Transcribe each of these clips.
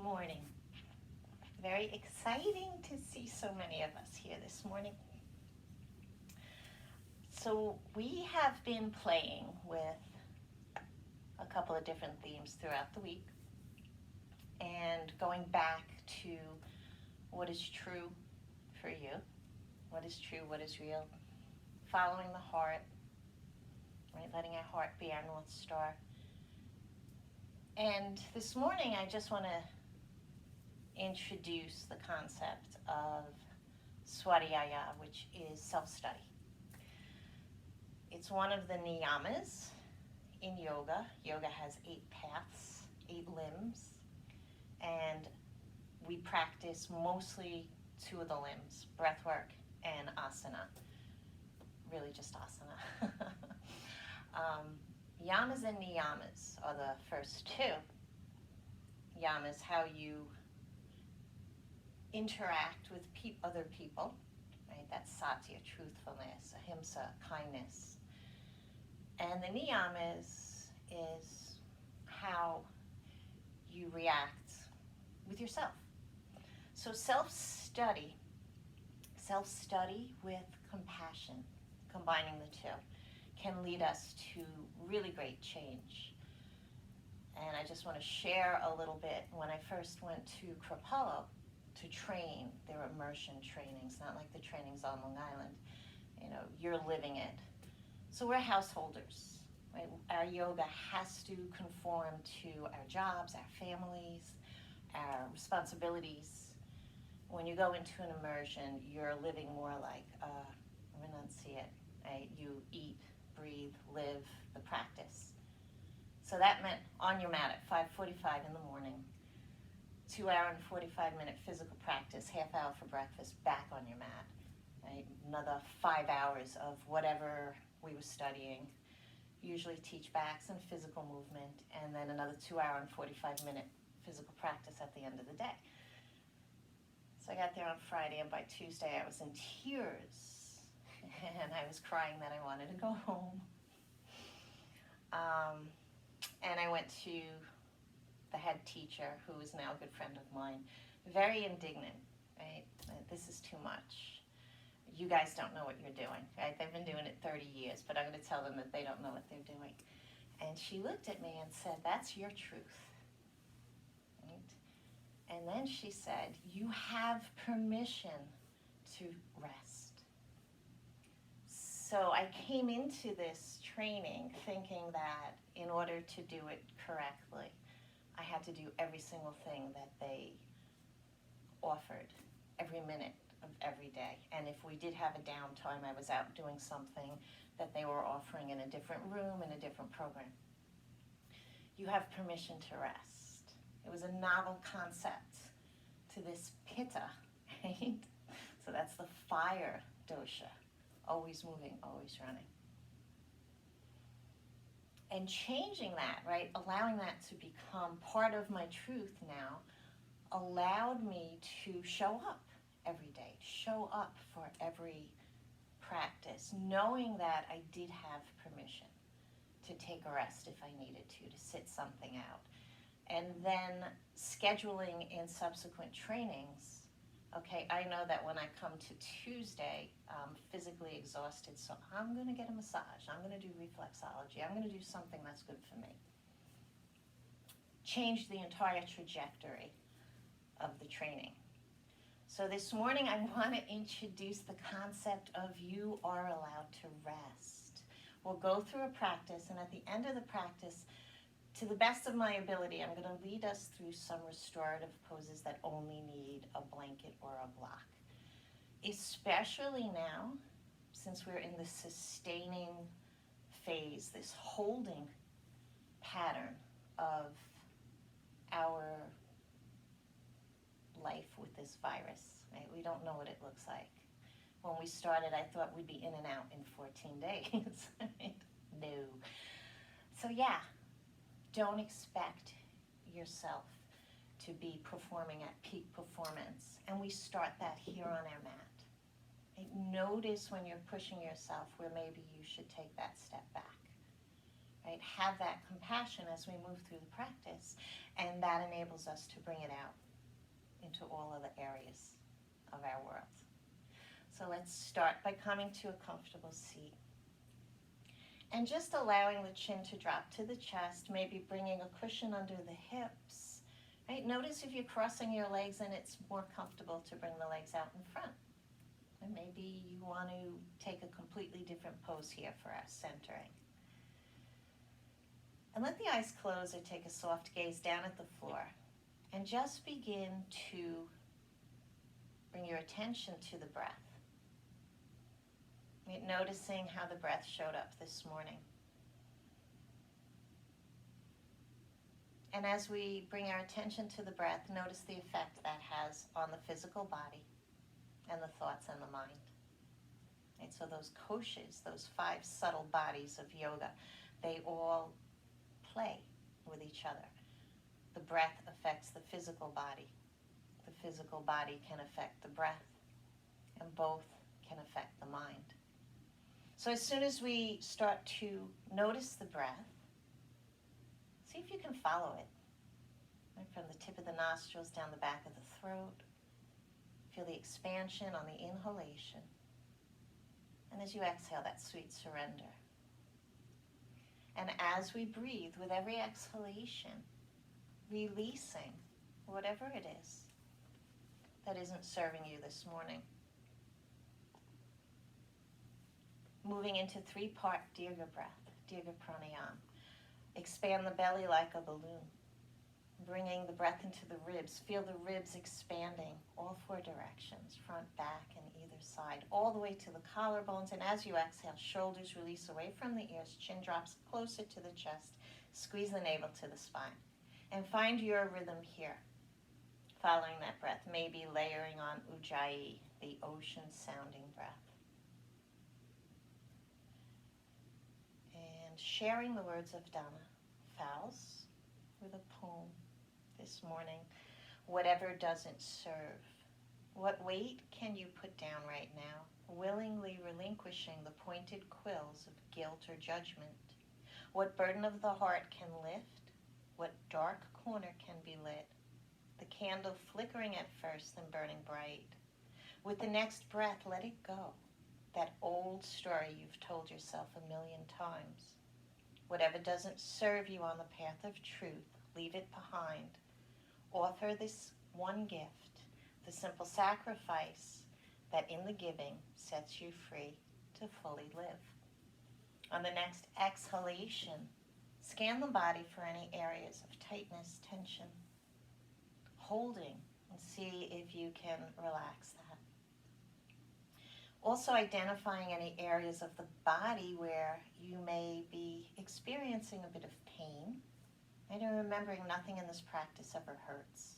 morning. Very exciting to see so many of us here this morning. So we have been playing with a couple of different themes throughout the week and going back to what is true for you, what is true, what is real, following the heart, right? Letting our heart be our North Star. And this morning I just want to introduce the concept of swadhyaya, which is self-study. It's one of the niyamas in yoga. Yoga has 8 paths, 8 limbs, and we practice mostly 2 of the limbs, breathwork and asana. Really just asana. Yamas and niyamas are the first 2. Yamas, how you interact with other people, right? That's satya, truthfulness, ahimsa, kindness. And the niyamas is how you react with yourself. So self-study with compassion, combining the 2, can lead us to really great change. And I just want to share a little bit. When I first went to Kripalu to train, there were immersion trainings, not like the trainings on Long Island. You know, you're living it. So we're householders, right? Our yoga has to conform to our jobs, our families, our responsibilities. When you go into an immersion, you're living more like a renunciate, right? You eat, breathe, live the practice. So that meant on your mat at 5:45 in the morning, 2-hour and 45-minute physical practice, half hour for breakfast, back on your mat, right? Another 5 hours of whatever we were studying, usually teach backs and physical movement, and then another 2-hour and 45-minute physical practice at the end of the day. So I got there on Friday, and by Tuesday I was in tears, and I was crying that I wanted to go home. And I went to the head teacher, who is now a good friend of mine, very indignant, right? This is too much. You guys don't know what you're doing, right? They've been doing it 30 years, but I'm going to tell them that they don't know what they're doing. And she looked at me and said, "That's your truth." Right? And then she said, "You have permission to rest." So I came into this training thinking that in order to do it correctly, I had to do every single thing that they offered, every minute of every day. And if we did have a downtime, I was out doing something that they were offering in a different room, in a different program. You have permission to rest. It was a novel concept to this pitta, right? So that's the fire dosha, always moving, always running. And changing that, right, allowing that to become part of my truth now, allowed me to show up every day, show up for every practice, knowing that I did have permission to take a rest if I needed to sit something out. And then scheduling in subsequent trainings. Okay, I know that when I come to Tuesday, I'm physically exhausted, so I'm going to get a massage. I'm going to do reflexology. I'm going to do something that's good for me. Change the entire trajectory of the training. So this morning, I want to introduce the concept of you are allowed to rest. We'll go through a practice, and at the end of the practice, to the best of my ability, I'm going to lead us through some restorative poses that only need a blanket or a block. Especially now, since we're in the sustaining phase, this holding pattern of our life with this virus, right? We don't know what it looks like. When we started, I thought we'd be in and out in 14 days. Right? No. So yeah. Don't expect yourself to be performing at peak performance. And we start that here on our mat. Notice when you're pushing yourself where maybe you should take that step back. right? Have that compassion as we move through the practice, and that enables us to bring it out into all other areas of our world. So let's start by coming to a comfortable seat. And just allowing the chin to drop to the chest, maybe bringing a cushion under the hips. Right? Notice if you're crossing your legs and it's more comfortable to bring the legs out in front. And maybe you want to take a completely different pose here for our centering. And let the eyes close or take a soft gaze down at the floor. And just begin to bring your attention to the breath. Right? Noticing how the breath showed up this morning. And as we bring our attention to the breath, notice the effect that has on the physical body and the thoughts and the mind. Right? So those koshas, those 5 subtle bodies of yoga, they all play with each other. The breath affects the physical body. The physical body can affect the breath, and both can affect the mind. So as soon as we start to notice the breath, see if you can follow it. Right, from the tip of the nostrils down the back of the throat. Feel the expansion on the inhalation. And as you exhale, that sweet surrender. And as we breathe, with every exhalation, releasing whatever it is that isn't serving you this morning. Moving into 3-part Dirga breath, Dirga pranayama. Expand the belly like a balloon. Bringing the breath into the ribs. Feel the ribs expanding all 4 directions, front, back, and either side, all the way to the collarbones. And as you exhale, shoulders release away from the ears, chin drops closer to the chest. Squeeze the navel to the spine. And find your rhythm here. Following that breath, maybe layering on Ujjayi, the ocean-sounding breath. And sharing the words of Dhamma, vows with a poem this morning. Whatever doesn't serve. What weight can you put down right now, willingly relinquishing the pointed quills of guilt or judgment? What burden of the heart can lift? What dark corner can be lit? The candle flickering at first, then burning bright. With the next breath, let it go. That old story you've told yourself a million times. Whatever doesn't serve you on the path of truth, leave it behind. Offer this one gift, the simple sacrifice that in the giving sets you free to fully live. On the next exhalation, scan the body for any areas of tightness, tension, holding, and see if you can relax that. Also identifying any areas of the body where you may be experiencing a bit of pain. And remembering nothing in this practice ever hurts.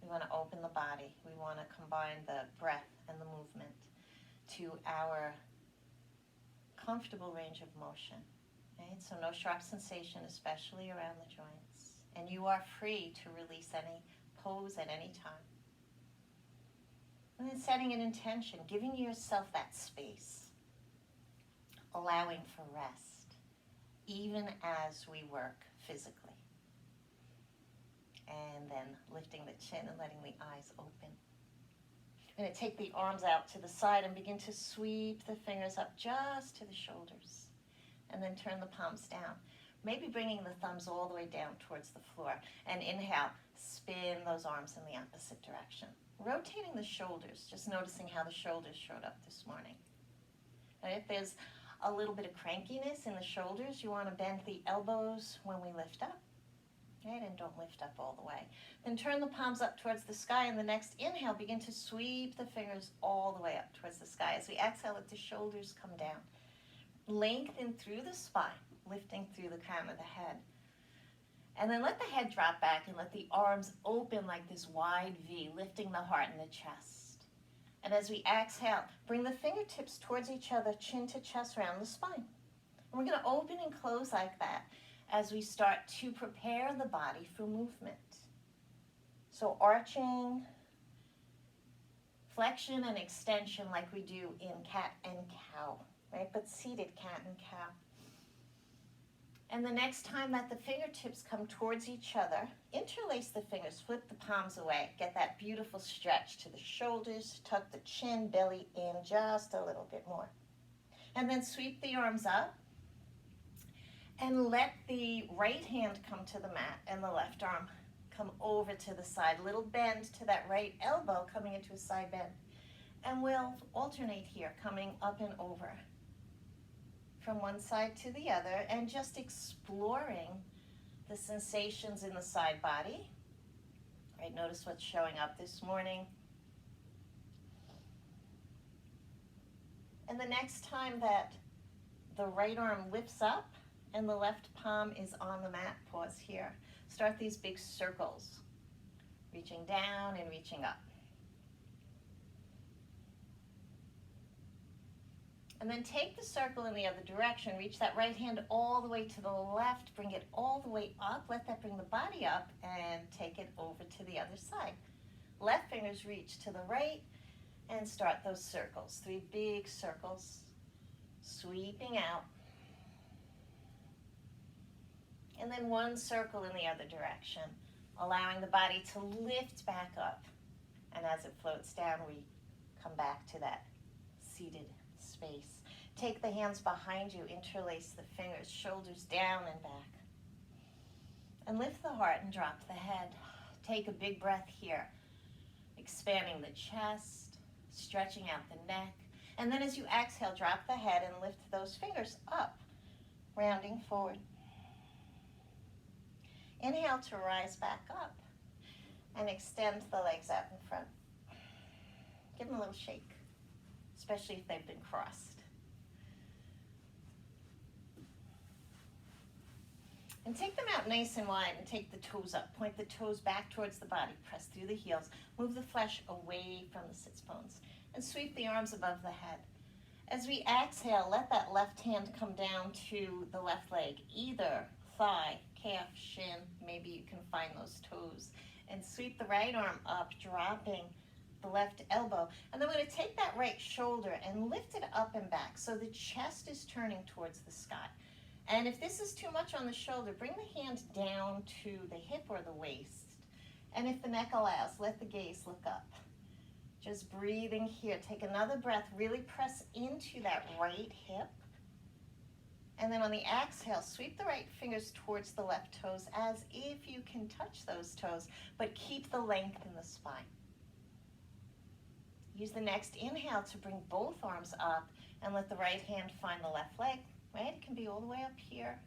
We want to open the body. We want to combine the breath and the movement to our comfortable range of motion. Right? So no sharp sensation, especially around the joints. And you are free to release any pose at any time. And then setting an intention, giving yourself that space, allowing for rest, even as we work physically. And then lifting the chin and letting the eyes open. I'm going to take the arms out to the side and begin to sweep the fingers up just to the shoulders. And then turn the palms down. Maybe bringing the thumbs all the way down towards the floor. And inhale, spin those arms in the opposite direction. Rotating the shoulders, just noticing how the shoulders showed up this morning. And if there's a little bit of crankiness in the shoulders, you want to bend the elbows when we lift up. Right? And don't lift up all the way. Then turn the palms up towards the sky, and the next inhale, begin to sweep the fingers all the way up towards the sky. As we exhale, let the shoulders come down. Lengthen through the spine, lifting through the crown of the head. And then let the head drop back and let the arms open like this wide V, lifting the heart and the chest. And as we exhale, bring the fingertips towards each other, chin to chest, round the spine. And we're going to open and close like that as we start to prepare the body for movement. So arching, flexion and extension like we do in cat and cow, right? But seated cat and cow. And the next time that the fingertips come towards each other, interlace the fingers, flip the palms away. Get that beautiful stretch to the shoulders, tuck the chin, belly in just a little bit more. And then sweep the arms up and let the right hand come to the mat and the left arm come over to the side. Little bend to that right elbow coming into a side bend. And we'll alternate here, coming up and over from one side to the other and just exploring the sensations in the side body. Right, notice what's showing up this morning. And the next time that the right arm lifts up and the left palm is on the mat, pause here. Start these big circles, reaching down and reaching up. And then take the circle in the other direction. Reach that right hand all the way to the left. Bring it all the way up. Let that bring the body up and take it over to the other side. Left fingers reach to the right and start those circles. 3 big circles, sweeping out. And then 1 circle in the other direction, allowing the body to lift back up. And as it floats down, we come back to that seated space. Take the hands behind you, interlace the fingers, shoulders down and back. And lift the heart and drop the head. Take a big breath here, expanding the chest, stretching out the neck. And then as you exhale, drop the head and lift those fingers up, rounding forward. Inhale to rise back up and extend the legs out in front. Give them a little shake, especially if they've been crossed. And take them out nice and wide and take the toes up. Point the toes back towards the body. Press through the heels. Move the flesh away from the sits bones. And sweep the arms above the head. As we exhale, let that left hand come down to the left leg, either thigh, calf, shin. Maybe you can find those toes. And sweep the right arm up, dropping the left elbow. And then we're going to take that right shoulder and lift it up and back so the chest is turning towards the sky. And if this is too much on the shoulder, bring the hand down to the hip or the waist. And if the neck allows, let the gaze look up. Just breathing here. Take another breath. Really press into that right hip. And then on the exhale, sweep the right fingers towards the left toes as if you can touch those toes, but keep the length in the spine. Use the next inhale to bring both arms up and let the right hand find the left leg. Right? It can be all the way up here.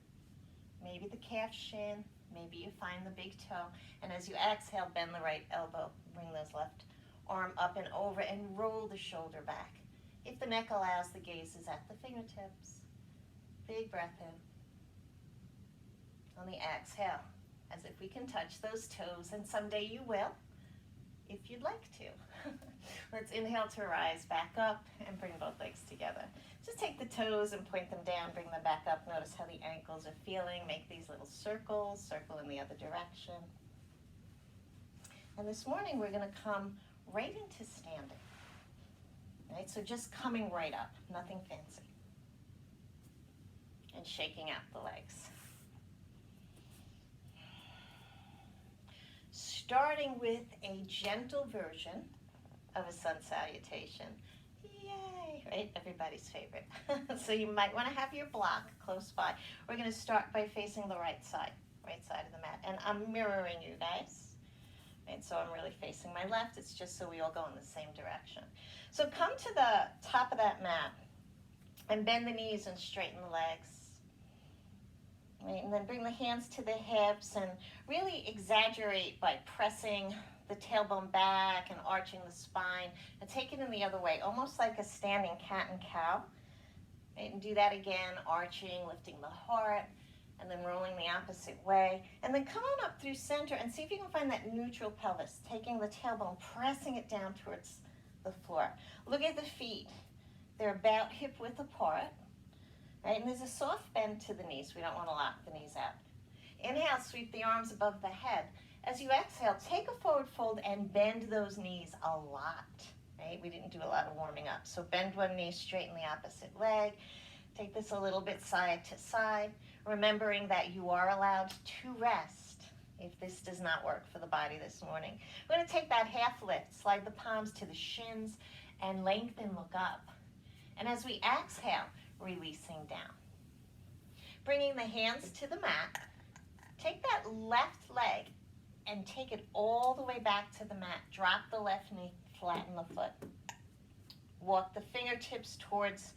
Maybe the calf shin. Maybe you find the big toe. And as you exhale, bend the right elbow. Bring those left arm up and over and roll the shoulder back. If the neck allows, the gaze is at the fingertips. Big breath in. On the exhale, as if we can touch those toes, and someday you will, if you'd like to. Let's inhale to rise back up and bring both legs together. Just take the toes and point them down, bring them back up. Notice how the ankles are feeling. Make these little circles, circle in the other direction. And this morning we're going to come right into standing. Right? So just coming right up, nothing fancy. And shaking out the legs. Starting with a gentle version of a sun salutation. Yay, right? Everybody's favorite. So you might want to have your block close by. We're going to start by facing the right side of the mat. And I'm mirroring you guys. Right? So I'm really facing my left. It's just so we all go in the same direction. So come to the top of that mat and bend the knees and straighten the legs. Right? And then bring the hands to the hips and really exaggerate by pressing the tailbone back and arching the spine, and take it in the other way, almost like a standing cat and cow. Right? And do that again, arching, lifting the heart, and then rolling the opposite way. And then come on up through center and see if you can find that neutral pelvis, taking the tailbone, pressing it down towards the floor. Look at the feet. They're about hip width apart. Right? And there's a soft bend to the knees. We don't want to lock the knees out. Inhale, sweep the arms above the head. As you exhale, take a forward fold and bend those knees a lot. Right? We didn't do a lot of warming up. So bend one knee, straighten the opposite leg. Take this a little bit side to side, remembering that you are allowed to rest if this does not work for the body this morning. We're going to take that half lift, slide the palms to the shins, and lengthen, look up. And as we exhale, releasing down. Bringing the hands to the mat, take that left leg and take it all the way back to the mat. Drop the left knee, flatten the foot. Walk the fingertips towards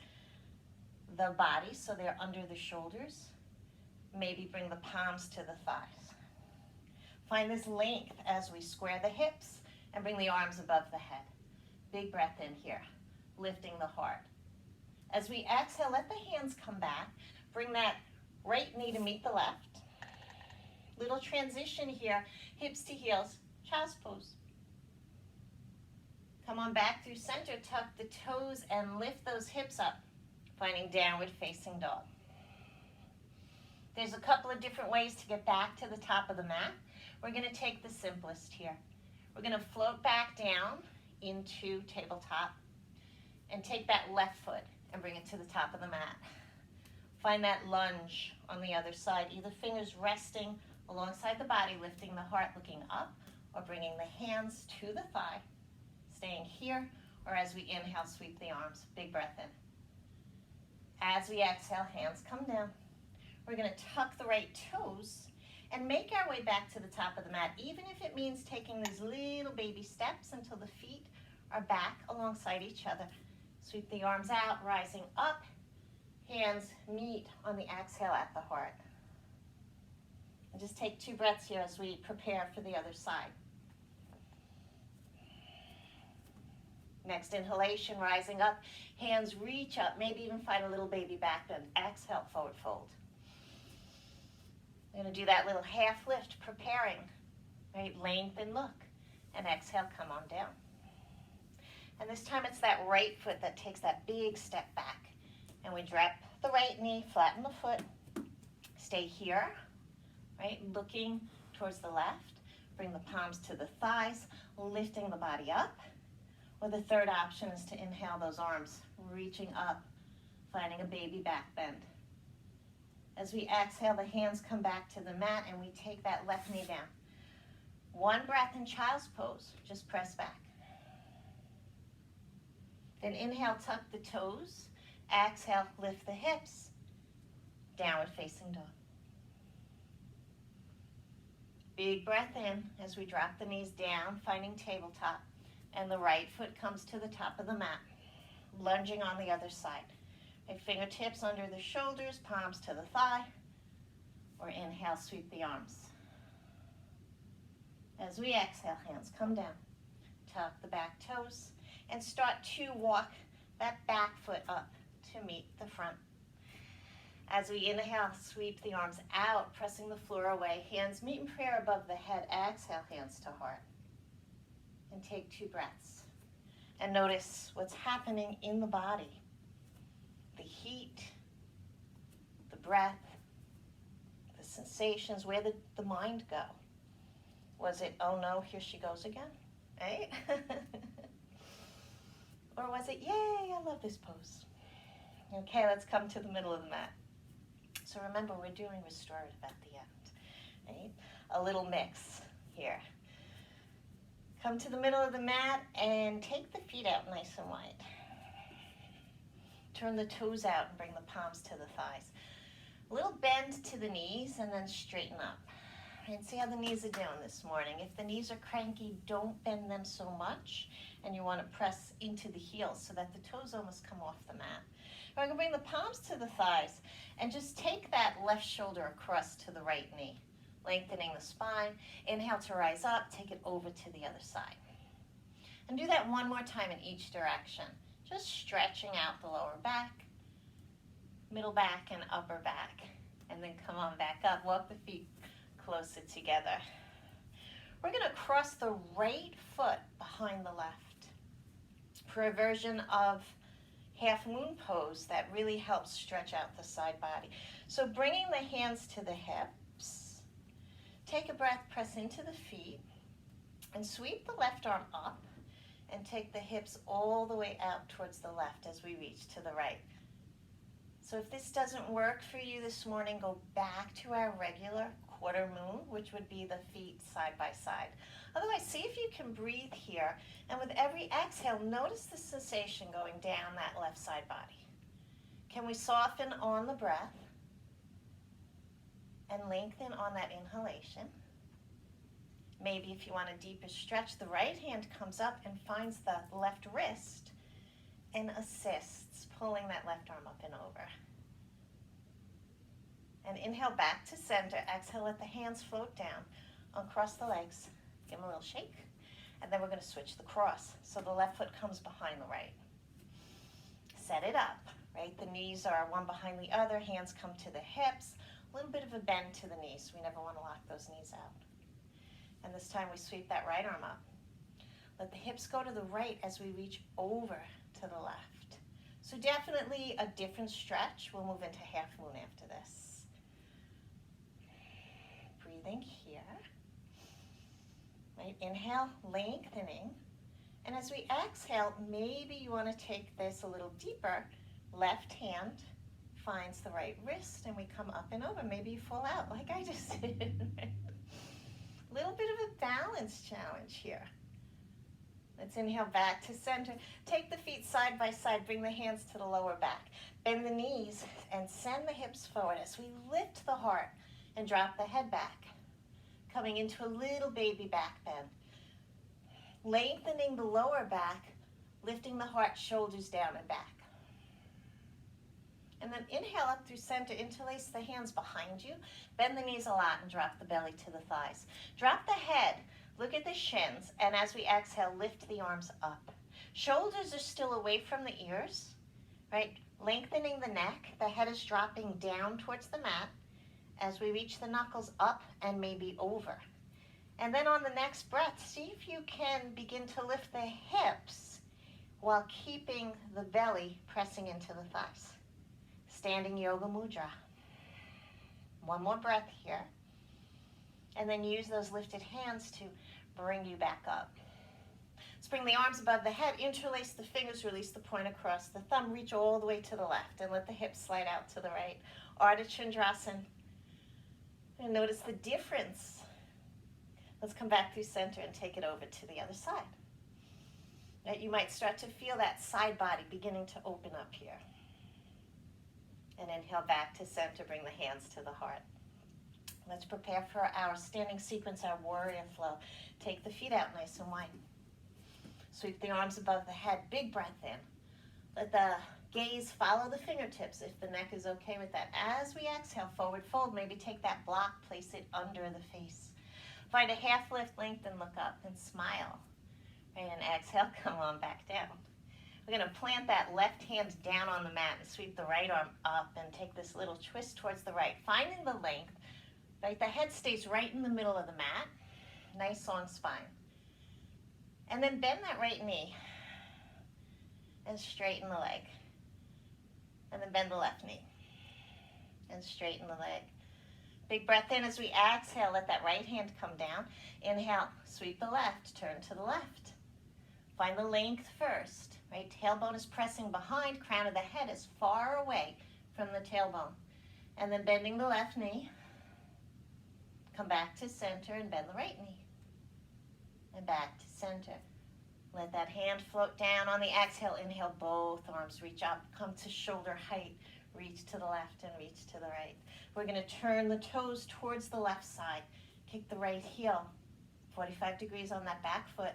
the body so they're under the shoulders. Maybe bring the palms to the thighs. Find this length as we square the hips and bring the arms above the head. Big breath in here, lifting the heart. As we exhale, let the hands come back. Bring that right knee to meet the left. Little transition here, hips to heels, child's pose. Come on back through center, tuck the toes and lift those hips up, finding downward facing dog. There's a couple of different ways to get back to the top of the mat. We're going to take the simplest here. We're going to float back down into tabletop and take that left foot and bring it to the top of the mat. Find that lunge on the other side, either fingers resting alongside the body, lifting the heart, looking up, or bringing the hands to the thigh, staying here, or as we inhale, sweep the arms. Big breath in. As we exhale, hands come down. We're going to tuck the right toes and make our way back to the top of the mat, even if it means taking these little baby steps until the feet are back alongside each other. Sweep the arms out, rising up. Hands meet on the exhale at the heart. And just take 2 breaths here as we prepare for the other side. Next inhalation, rising up, hands reach up, maybe even find a little baby back bend. Exhale, forward fold. We're going to do that little half lift, preparing, right? Lengthen, look, and exhale, come on down. And this time it's that right foot that takes that big step back. And we drop the right knee, flatten the foot, stay here, right? Looking towards the left, bring the palms to the thighs, lifting the body up. Or the third option is to inhale those arms, reaching up, finding a baby back bend. As we exhale, the hands come back to the mat and we take that left knee down. 1 breath in child's pose, just press back. Then inhale, tuck the toes. Exhale, lift the hips. Downward facing dog. Big breath in as we drop the knees down, finding tabletop. And the right foot comes to the top of the mat, lunging on the other side. Right, fingertips under the shoulders, palms to the thigh, or inhale, sweep the arms. As we exhale, hands come down. Tuck the back toes and start to walk that back foot up to meet the front. As we inhale, sweep the arms out, pressing the floor away. Hands meet in prayer above the head. Exhale, hands to heart. And take 2 breaths. And notice what's happening in the body. The heat, the breath, the sensations, where did the mind go? Was it, oh no, here she goes again, right? Or was it, yay, I love this pose. Okay, let's come to the middle of the mat. So remember, we're doing restorative at the end, right? A little mix here. Come to the middle of the mat and take the feet out nice and wide. Turn the toes out and bring the palms to the thighs. A little bend to the knees and then straighten up. And see how the knees are doing this morning. If the knees are cranky, don't bend them so much. And you want to press into the heels so that the toes almost come off the mat. We're going to bring the palms to the thighs and just take that left shoulder across to the right knee. Lengthening the spine. Inhale to rise up. Take it over to the other side. And do that 1 more time in each direction. Just stretching out the lower back, middle back, and upper back. And then come on back up. Walk the feet closer together. We're going to cross the right foot behind the left for a version of half moon pose that really helps stretch out the side body. So bringing the hands to the hips, take a breath, press into the feet, and sweep the left arm up and take the hips all the way out towards the left as we reach to the right. So if this doesn't work for you this morning, go back to our regular quarter moon, which would be the feet side by side. Otherwise, see if you can breathe here. And with every exhale, notice the sensation going down that left side body. Can we soften on the breath and lengthen on that inhalation? Maybe if you want a deeper stretch, the right hand comes up and finds the left wrist and assists, pulling that left arm up and over. And inhale back to center. Exhale, let the hands float down. Uncross the legs. Give them a little shake. And then we're going to switch the cross. So the left foot comes behind the right. Set it up, right? The knees are one behind the other. Hands come to the hips. A little bit of a bend to the knees. We never want to lock those knees out. And this time we sweep that right arm up. Let the hips go to the right as we reach over to the left. So definitely a different stretch. We'll move into half moon after this. Breathing here. Right, inhale, lengthening. And as we exhale, maybe you want to take this a little deeper. Left hand finds the right wrist and we come up and over. Maybe you fall out like I just did. Little bit of a balance challenge here. Let's inhale back to center. Take the feet side by side. Bring the hands to the lower back. Bend the knees and send the hips forward as we lift the heart and drop the head back. Coming into a little baby back bend. Lengthening the lower back, lifting the heart, shoulders down and back. And then inhale up through center, interlace the hands behind you, bend the knees a lot and drop the belly to the thighs. Drop the head, look at the shins, and as we exhale, lift the arms up. Shoulders are still away from the ears, right? Lengthening the neck, the head is dropping down towards the mat as we reach the knuckles up and maybe over. And then on the next breath, see if you can begin to lift the hips while keeping the belly pressing into the thighs. Standing yoga mudra. One more breath here. And then use those lifted hands to bring you back up. Let's bring the arms above the head, interlace the fingers, release the point across the thumb, reach all the way to the left and let the hips slide out to the right. Ardha Chandrasana. And notice the difference. Let's come back through center and take it over to the other side. Now you might start to feel that side body beginning to open up here. And inhale back to center, bring the hands to the heart. Let's prepare for our standing sequence, our warrior flow. Take the feet out nice and wide. Sweep the arms above the head, big breath in. Let the gaze follow the fingertips if the neck is okay with that. As we exhale, forward fold, maybe take that block, place it under the face. Find a half lift, lengthen, look up, and smile. And exhale, come on back down. We're going to plant that left hand down on the mat and sweep the right arm up and take this little twist towards the right. Finding the length, right? The head stays right in the middle of the mat. Nice long spine. And then bend that right knee and straighten the leg. And then bend the left knee and straighten the leg. Big breath in as we exhale, let that right hand come down. Inhale, sweep the left, turn to the left. Find the length first, right? Tailbone is pressing behind, crown of the head is far away from the tailbone. And then bending the left knee, come back to center and bend the right knee. And back to center. Let that hand float down on the exhale. Inhale, both arms reach up, come to shoulder height. Reach to the left and reach to the right. We're going to turn the toes towards the left side. Kick the right heel, 45 degrees on that back foot,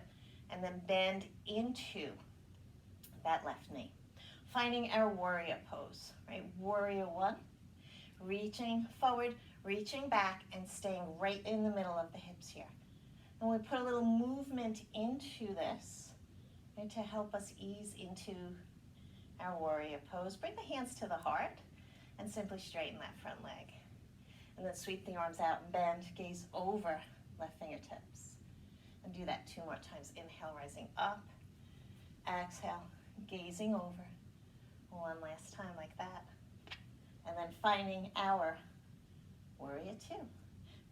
and then bend into that left knee. Finding our warrior pose, right? Warrior one, reaching forward, reaching back, and staying right in the middle of the hips here. And we put a little movement into this, right, to help us ease into our warrior pose. Bring the hands to the heart and simply straighten that front leg. And then sweep the arms out and bend, gaze over left fingertips. And do that 2 more times. Inhale, rising up. Exhale, gazing over. One last time like that. And then finding our warrior two.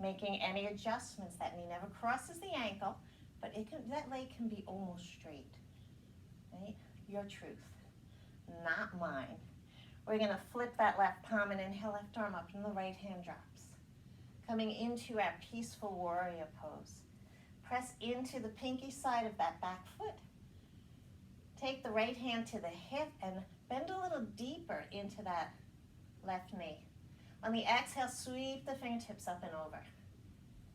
Making any adjustments. That knee never crosses the ankle, but that leg can be almost straight. Right? Your truth, not mine. We're gonna flip that left palm and inhale, left arm up, and the right hand drops. Coming into our peaceful warrior pose. Press into the pinky side of that back foot. Take the right hand to the hip and bend a little deeper into that left knee. On the exhale, sweep the fingertips up and over.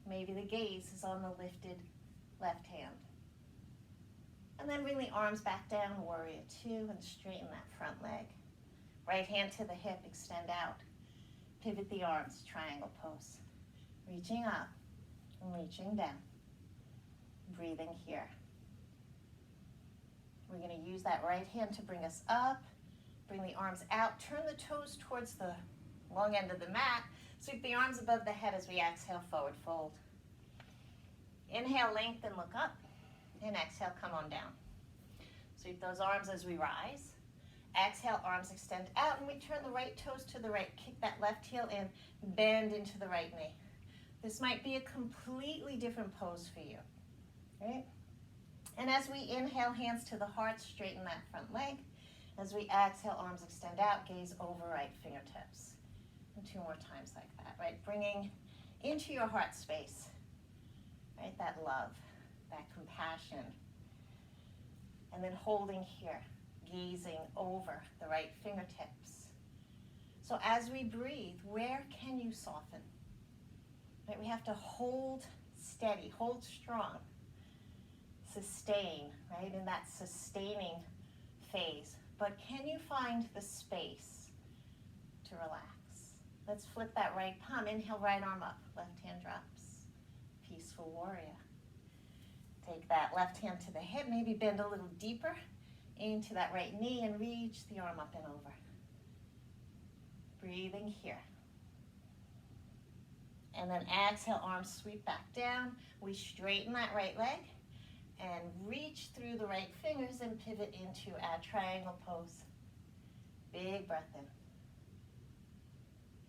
Maybe the gaze is on the lifted left hand. And then bring the arms back down, warrior two, and straighten that front leg. Right hand to the hip, extend out. Pivot the arms, triangle pose. Reaching up and reaching down. Breathing here. We're going to use that right hand to bring us up. Bring the arms out. Turn the toes towards the long end of the mat. Sweep the arms above the head as we exhale, forward fold. Inhale, lengthen, look up. And exhale, come on down. Sweep those arms as we rise. Exhale, arms extend out, and we turn the right toes to the right. Kick that left heel in, bend into the right knee. This might be a completely different pose for you, right? And as we inhale, hands to the heart, straighten that front leg. As we exhale, arms extend out, gaze over right fingertips. And two more times like that, right? Bringing into your heart space, right? That love, that compassion. And then holding here, gazing over the right fingertips. So as we breathe, where can you soften? Right? We have to hold steady, hold strong, sustain, right? In that sustaining phase. But can you find the space to relax? Let's flip that right palm. Inhale, right arm up, left hand drops. Peaceful warrior. Take that left hand to the hip, maybe bend a little deeper into that right knee and reach the arm up and over. Breathing here. And then exhale, arms sweep back down. We straighten that right leg and reach through the right fingers and pivot into our triangle pose. Big breath in.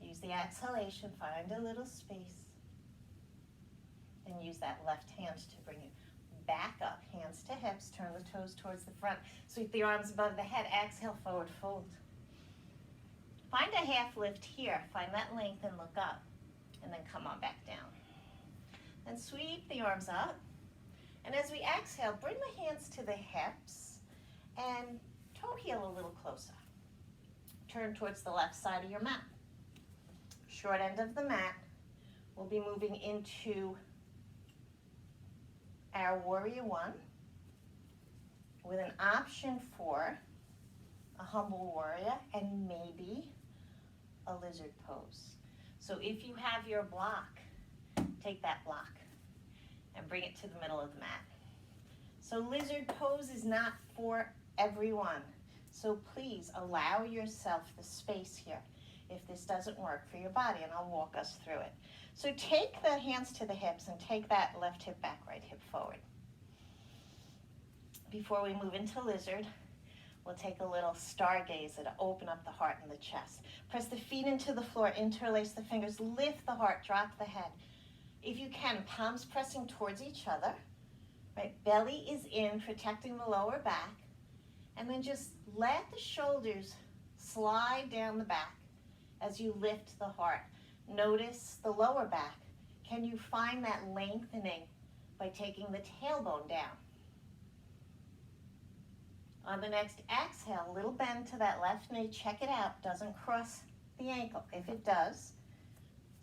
Use the exhalation, find a little space. And use that left hand to bring you back up, hands to hips, turn the toes towards the front. Sweep the arms above the head, exhale, forward fold. Find a half lift here, find that length and look up, and then come on back down. Then sweep the arms up, and as we exhale, bring the hands to the hips and toe heel a little closer. Turn towards the left side of your mat. Short end of the mat, we'll be moving into our warrior one with an option for a humble warrior and maybe a lizard pose. So if you have your block, take that block and bring it to the middle of the mat. So lizard pose is not for everyone. So please allow yourself the space here if this doesn't work for your body, and I'll walk us through it. So take the hands to the hips and take that left hip back, right hip forward. Before we move into lizard, we'll take a little stargazer to open up the heart and the chest. Press the feet into the floor, interlace the fingers, lift the heart, drop the head. If you can, palms pressing towards each other, right? Belly is in, protecting the lower back, and then just let the shoulders slide down the back as you lift the heart. Notice the lower back. Can you find that lengthening by taking the tailbone down? On the next exhale, a little bend to that left knee. Check it out. Doesn't cross the ankle. If it does,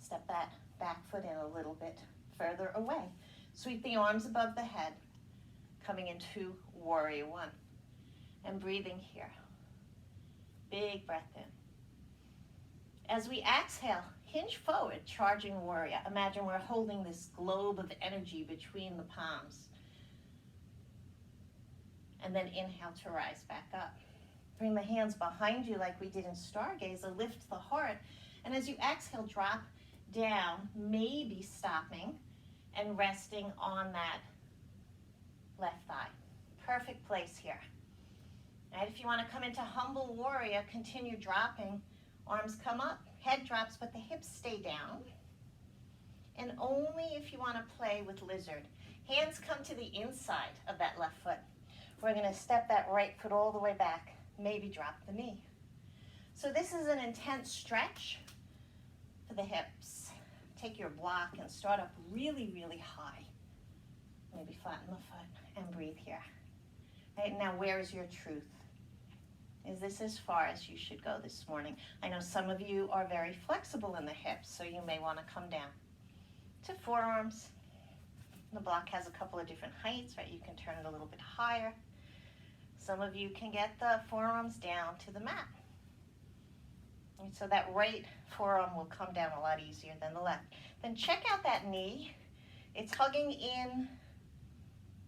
step that back foot in a little bit further away. Sweep the arms above the head, coming into warrior one. And breathing here. Big breath in. As we exhale, hinge forward, charging warrior. Imagine we're holding this globe of energy between the palms. And then inhale to rise back up. Bring the hands behind you like we did in Stargazer. Lift the heart. And as you exhale, drop down, maybe stopping and resting on that left thigh. Perfect place here. Right, if you want to come into humble warrior, continue dropping. Arms come up, head drops, but the hips stay down. And only if you want to play with lizard. Hands come to the inside of that left foot. We're going to step that right foot all the way back, maybe drop the knee. So this is an intense stretch for the hips. Take your block and start up really, really high. Maybe flatten the foot and breathe here. Right, now where is your truth? Is this as far as you should go this morning? I know some of you are very flexible in the hips, so you may want to come down to forearms. The block has a couple of different heights, right? You can turn it a little bit higher. Some of you can get the forearms down to the mat. And so that right forearm will come down a lot easier than the left. Then check out that knee. It's hugging in,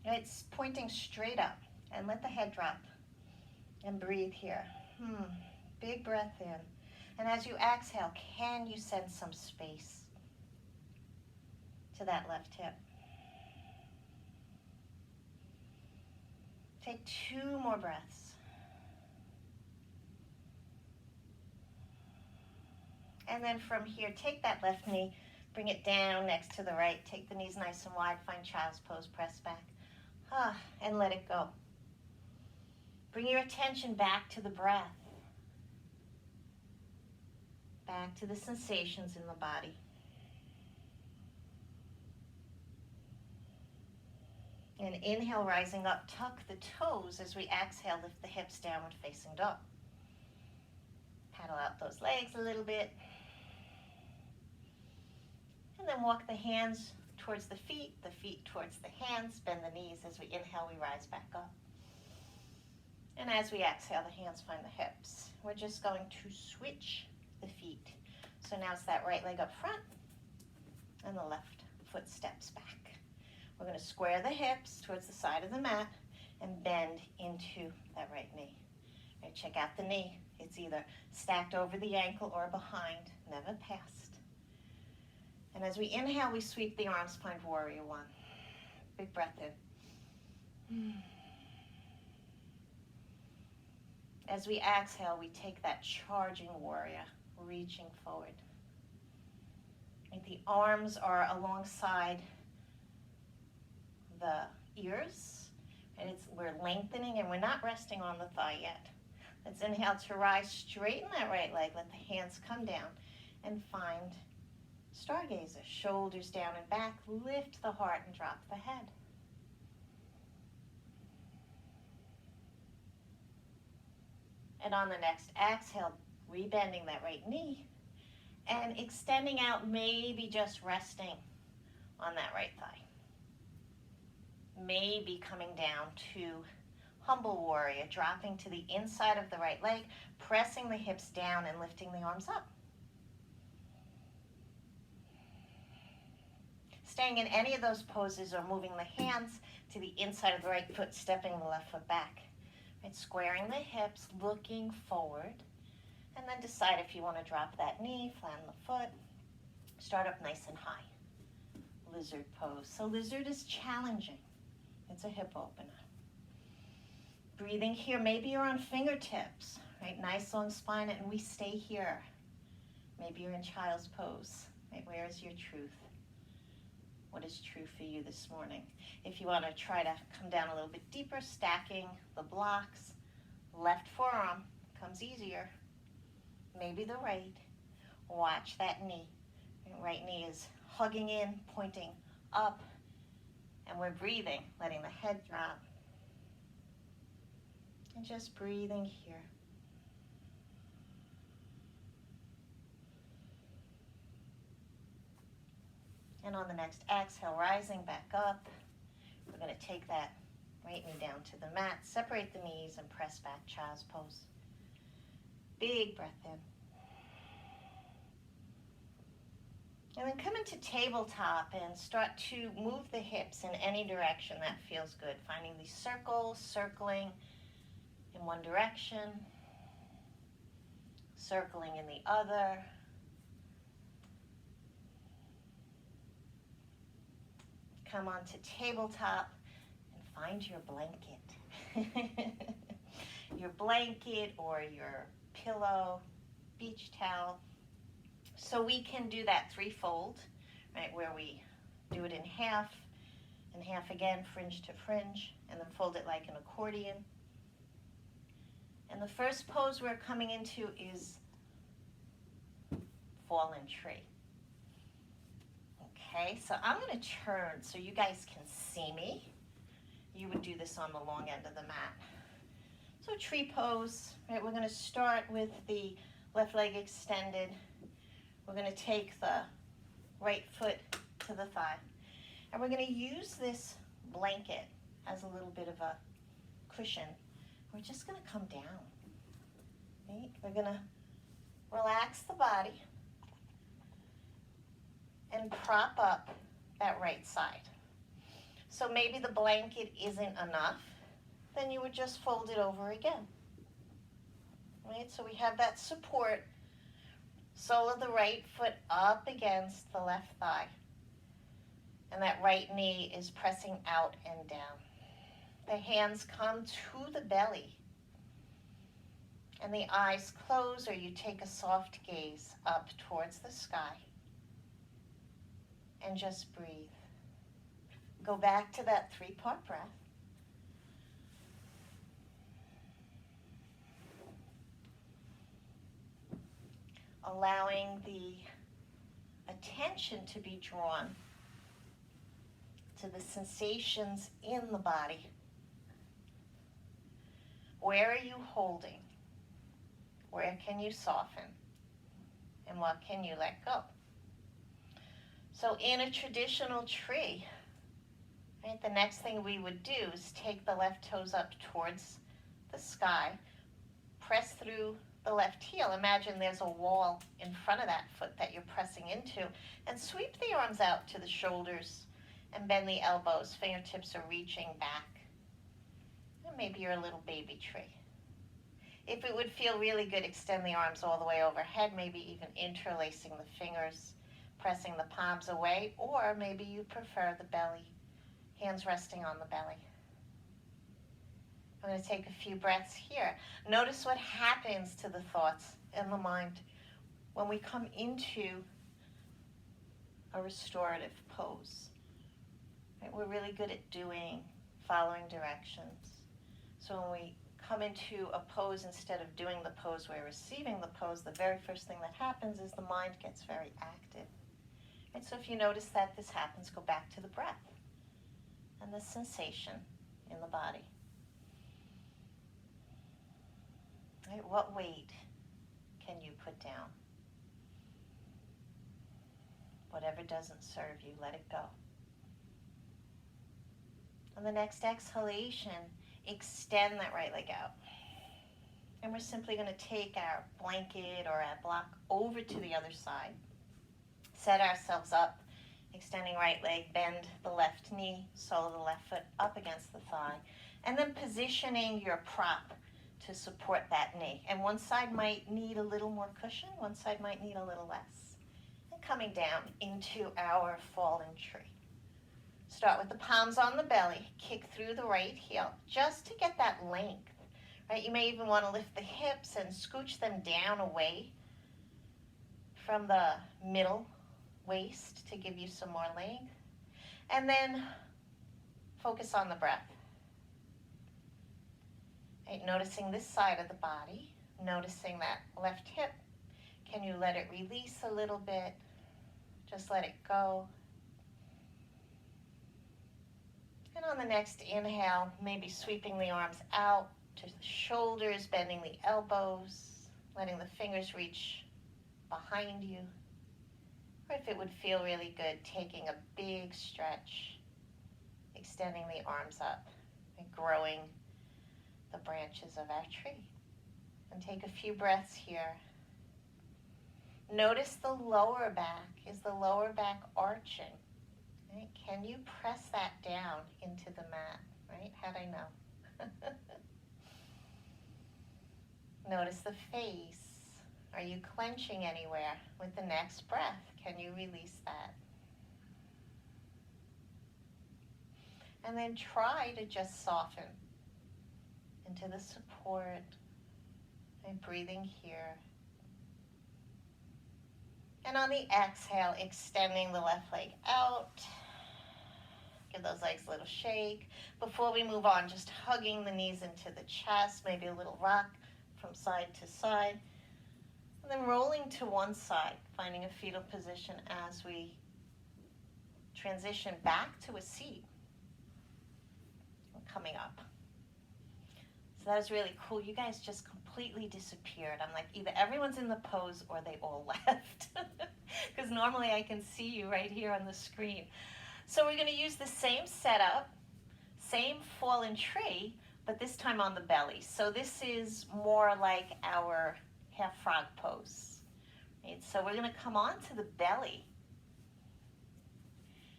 it's pointing straight up. And let the head drop. And breathe here. Big breath in. And as you exhale, can you send some space to that left hip? Take 2 more breaths. And then from here, take that left knee, bring it down next to the right. Take the knees nice and wide. Find child's pose, press back. And let it go. Bring your attention back to the breath. Back to the sensations in the body. And inhale, rising up, tuck the toes. As we exhale, lift the hips downward facing dog. Paddle out those legs a little bit. And then walk the hands towards the feet towards the hands. Bend the knees. As we inhale, we rise back up. And as we exhale, the hands find the hips. We're just going to switch the feet. So now it's that right leg up front and the left foot steps back. We're going to square the hips towards the side of the mat and bend into that right knee. Right, check out the knee. It's either stacked over the ankle or behind, never past. And as we inhale, we sweep the arms, find warrior 1. Big breath in. As we exhale, we take that charging warrior, reaching forward. And the arms are alongside the ears, and we're lengthening, and we're not resting on the thigh yet. Let's inhale to rise, straighten that right leg, let the hands come down, and find stargazer. Shoulders down and back, lift the heart and drop the head. And on the next exhale, rebending that right knee and extending out, maybe just resting on that right thigh. Maybe coming down to humble warrior, dropping to the inside of the right leg, pressing the hips down and lifting the arms up. Staying in any of those poses or moving the hands to the inside of the right foot, stepping the left foot back. Right, squaring the hips, looking forward, and then decide if you want to drop that knee, flatten the foot, start up nice and high. Lizard pose. So lizard is challenging. It's a hip opener. Breathing here, maybe you're on fingertips, right? Nice long spine, and we stay here. Maybe you're in child's pose, right? Where is your truth? What is true for you this morning? If you want to try to come down a little bit deeper, stacking the blocks, left forearm comes easier. Maybe the right. Watch that knee. Right knee is hugging in, pointing up, and we're breathing, letting the head drop. And just breathing here. And on the next exhale, rising back up, we're going to take that right knee down to the mat, separate the knees, and press back, child's pose. Big breath in. And then come into tabletop and start to move the hips in any direction that feels good. Finding these circles, circling in one direction, circling in the other. Come onto tabletop and find your blanket. Your blanket or your pillow, beach towel. So we can do that threefold, right, where we do it in half and half again, fringe to fringe, and then fold it like an accordion. And the first pose we're coming into is fallen tree. Okay, so I'm going to turn so you guys can see me. You would do this on the long end of the mat. So tree pose, right? We're going to start with the left leg extended. We're going to take the right foot to the thigh. And we're going to use this blanket as a little bit of a cushion. We're just going to come down. Right? We're going to relax the body and prop up that right side. So maybe the blanket isn't enough, then you would just fold it over again. Right? So we have that support, sole of the right foot up against the left thigh. And that right knee is pressing out and down. The hands come to the belly. And the eyes close, or you take a soft gaze up towards the sky. And just breathe. Go back to that 3-part breath. Allowing the attention to be drawn to the sensations in the body. Where are you holding? Where can you soften? And what can you let go? So in a traditional tree, right, the next thing we would do is take the left toes up towards the sky, press through the left heel. Imagine there's a wall in front of that foot that you're pressing into, and sweep the arms out to the shoulders and bend the elbows. Fingertips are reaching back. And maybe you're a little baby tree. If it would feel really good, extend the arms all the way overhead, maybe even interlacing the fingers, pressing the palms away, or maybe you prefer the belly, hands resting on the belly. I'm going to take a few breaths here. Notice what happens to the thoughts in the mind when we come into a restorative pose. Right? We're really good at following directions. So when we come into a pose, instead of doing the pose, we're receiving the pose, the very first thing that happens is the mind gets very active. Right? So if you notice that this happens, go back to the breath and the sensation in the body. Right? What weight can you put down? Whatever doesn't serve you, let it go. On the next exhalation, extend that right leg out. And we're simply going to take our blanket or our block over to the other side. Set ourselves up, extending right leg, bend the left knee, sole of the left foot up against the thigh. And then positioning your prop to support that knee. And one side might need a little more cushion, one side might need a little less. And coming down into our fallen tree. Start with the palms on the belly, kick through the right heel, just to get that length, right? You may even want to lift the hips and scooch them down away from the middle waist to give you some more length. And then focus on the breath. Right, noticing this side of the body, noticing that left hip. Can you let it release a little bit? Just let it go. And on the next inhale, maybe sweeping the arms out to the shoulders, bending the elbows, letting the fingers reach behind you. Or if it would feel really good, taking a big stretch, extending the arms up and growing the branches of our tree. And take a few breaths here. Notice the lower back. Is the lower back arching? Right? Can you press that down into the mat? Right? How'd I know? Notice the face. Are you clenching anywhere? With the next breath, can you release that? And then try to just soften into the support and breathing here. And on the exhale, extending the left leg out. Give those legs a little shake. Before we move on, just hugging the knees into the chest, maybe a little rock from side to side. And then rolling to one side, finding a fetal position as we transition back to a seat. Coming up. So that was really cool. You guys just completely disappeared. I'm like, either everyone's in the pose or they all left. Because normally I can see you right here on the screen. So we're going to use the same setup, same fallen tree, but this time on the belly. So this is more like our half frog pose. Right? So we're going to come onto the belly.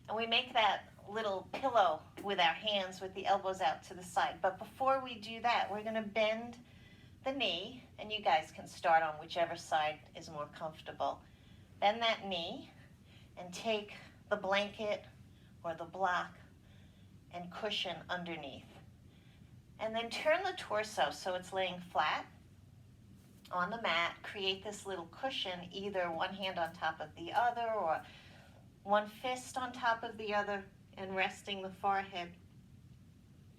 And we make that little pillow with our hands with the elbows out to the side. But before we do that, we're going to bend the knee, and you guys can start on whichever side is more comfortable. Bend that knee and take the blanket or the block and cushion underneath. And then turn the torso so it's laying flat on the mat. Create this little cushion, either one hand on top of the other or one fist on top of the other, and resting the forehead,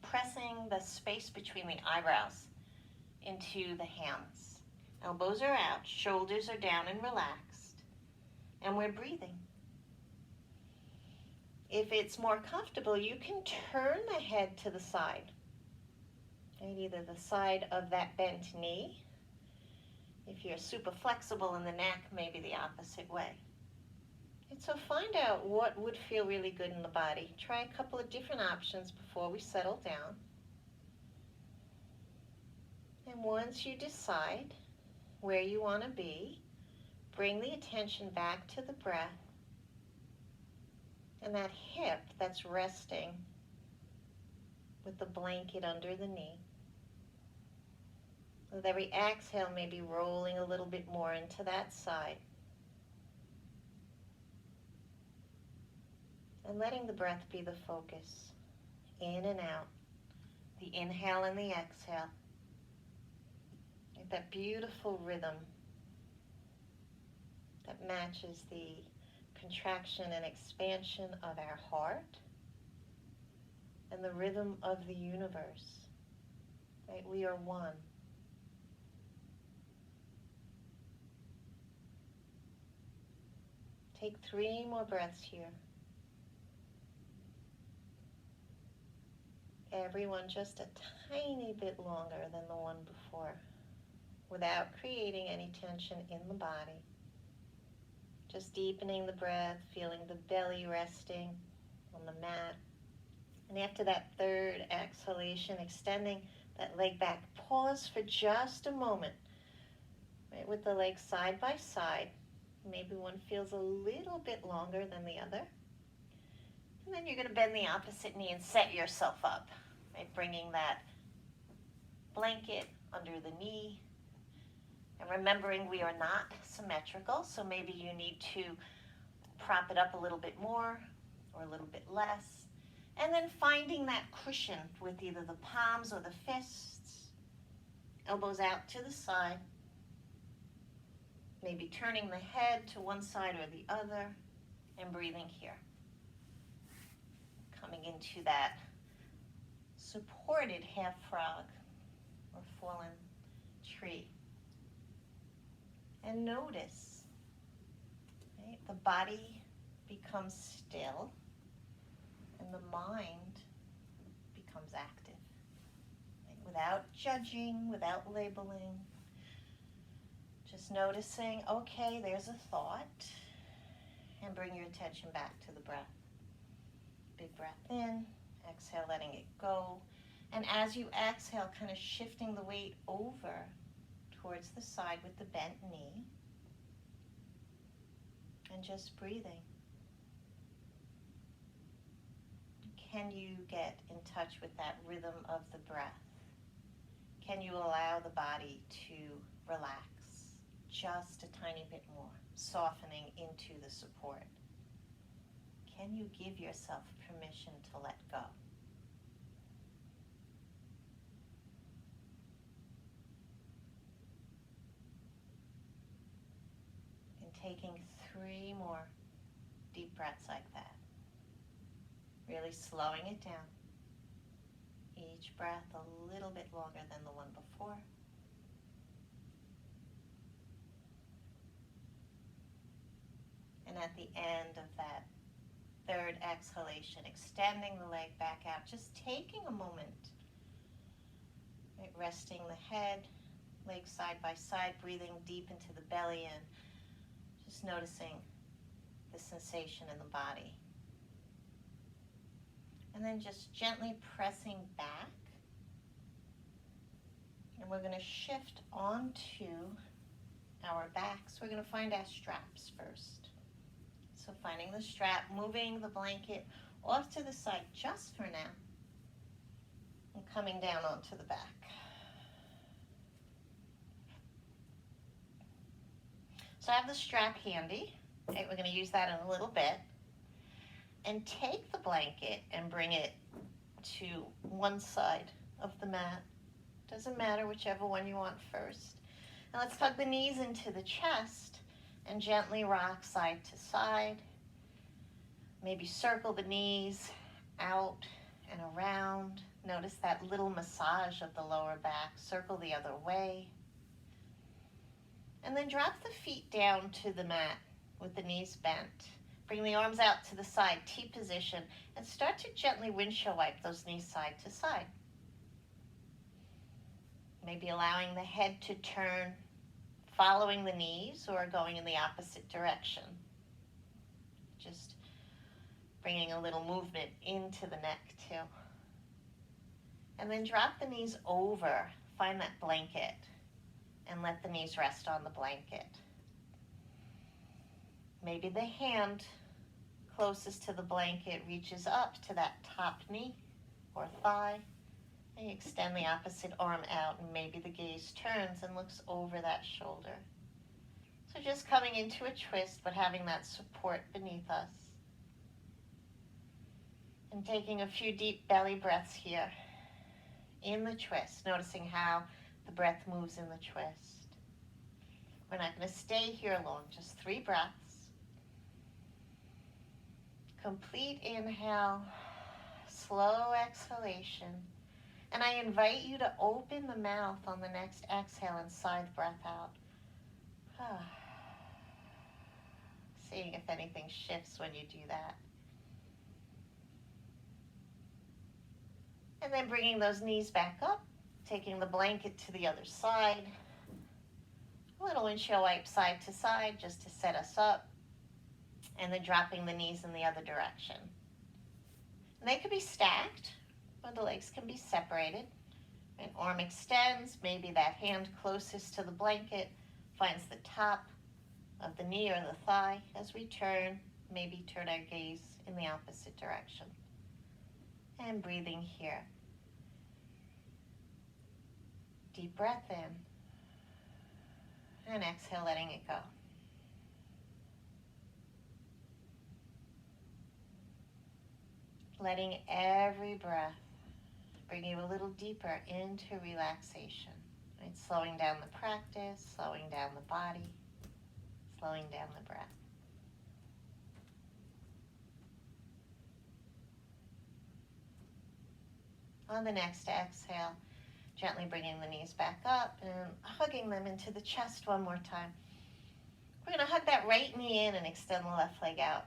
pressing the space between the eyebrows into the hands. Elbows are out, shoulders are down and relaxed, and we're breathing. If it's more comfortable, you can turn the head to the side, right? Either the side of that bent knee. If you're super flexible in the neck, maybe the opposite way. And so find out what would feel really good in the body. Try a couple of different options before we settle down. And once you decide where you want to be, bring the attention back to the breath and that hip that's resting with the blanket under the knee. With every exhale, maybe rolling a little bit more into that side. And letting the breath be the focus, in and out, the inhale and the exhale. Like that beautiful rhythm that matches the contraction and expansion of our heart and the rhythm of the universe. Right? We are one. Take 3 more breaths here. Everyone just a tiny bit longer than the one before, without creating any tension in the body. Just deepening the breath, feeling the belly resting on the mat. And after that third exhalation, extending that leg back. Pause for just a moment, right, with the legs side by side. Maybe one feels a little bit longer than the other. And then you're going to bend the opposite knee and set yourself up, right? Bringing that blanket under the knee. And remembering we are not symmetrical, so maybe you need to prop it up a little bit more or a little bit less. And then finding that cushion with either the palms or the fists. Elbows out to the side. Maybe turning the head to one side or the other and breathing here. Coming into that supported half frog or fallen tree. And notice, right, the body becomes still and the mind becomes active. Right? Without judging, without labeling, just noticing, okay, there's a thought, and bring your attention back to the breath. Big breath in, exhale, letting it go. And as you exhale, kind of shifting the weight over towards the side with the bent knee. And just breathing. Can you get in touch with that rhythm of the breath? Can you allow the body to relax just a tiny bit more, softening into the support? Can you give yourself permission to let go? And taking 3 more deep breaths like that. Really slowing it down. Each breath a little bit longer than the one before. And at the end of that third exhalation, extending the leg back out, just taking a moment, right, resting the head, legs side by side, breathing deep into the belly and just noticing the sensation in the body. And then just gently pressing back. And we're going to shift onto our backs. We're going to find our straps first. So finding the strap, moving the blanket off to the side just for now, and coming down onto the back. So I have the strap handy. Okay, we're going to use that in a little bit. And take the blanket and bring it to one side of the mat. Doesn't matter, whichever one you want first. Now let's hug the knees into the chest and gently rock side to side. Maybe circle the knees out and around. Notice that little massage of the lower back. Circle the other way. And then drop the feet down to the mat with the knees bent. Bring the arms out to the side, T position, and start to gently windshield wipe those knees side to side. Maybe allowing the head to turn, following the knees or going in the opposite direction. Just bringing a little movement into the neck too. And then drop the knees over, find that blanket, and let the knees rest on the blanket. Maybe the hand closest to the blanket reaches up to that top knee or thigh. And you extend the opposite arm out, and maybe the gaze turns and looks over that shoulder. So just coming into a twist, but having that support beneath us. And taking a few deep belly breaths here in the twist, noticing how the breath moves in the twist. We're not going to stay here long, just 3 breaths. Complete inhale, slow exhalation. And I invite you to open the mouth on the next exhale and sigh the breath out. Seeing if anything shifts when you do that. And then bringing those knees back up, taking the blanket to the other side. A little windshield wipe side to side just to set us up. And then dropping the knees in the other direction. And they could be stacked, or the legs can be separated. An arm extends, maybe that hand closest to the blanket finds the top of the knee or the thigh. As we turn, maybe turn our gaze in the opposite direction. And breathing here. Deep breath in. And exhale, letting it go. Letting every breath bring you a little deeper into relaxation. Right? Slowing down the practice, slowing down the body, slowing down the breath. On the next exhale, gently bringing the knees back up and hugging them into the chest one more time. We're going to hug that right knee in and extend the left leg out.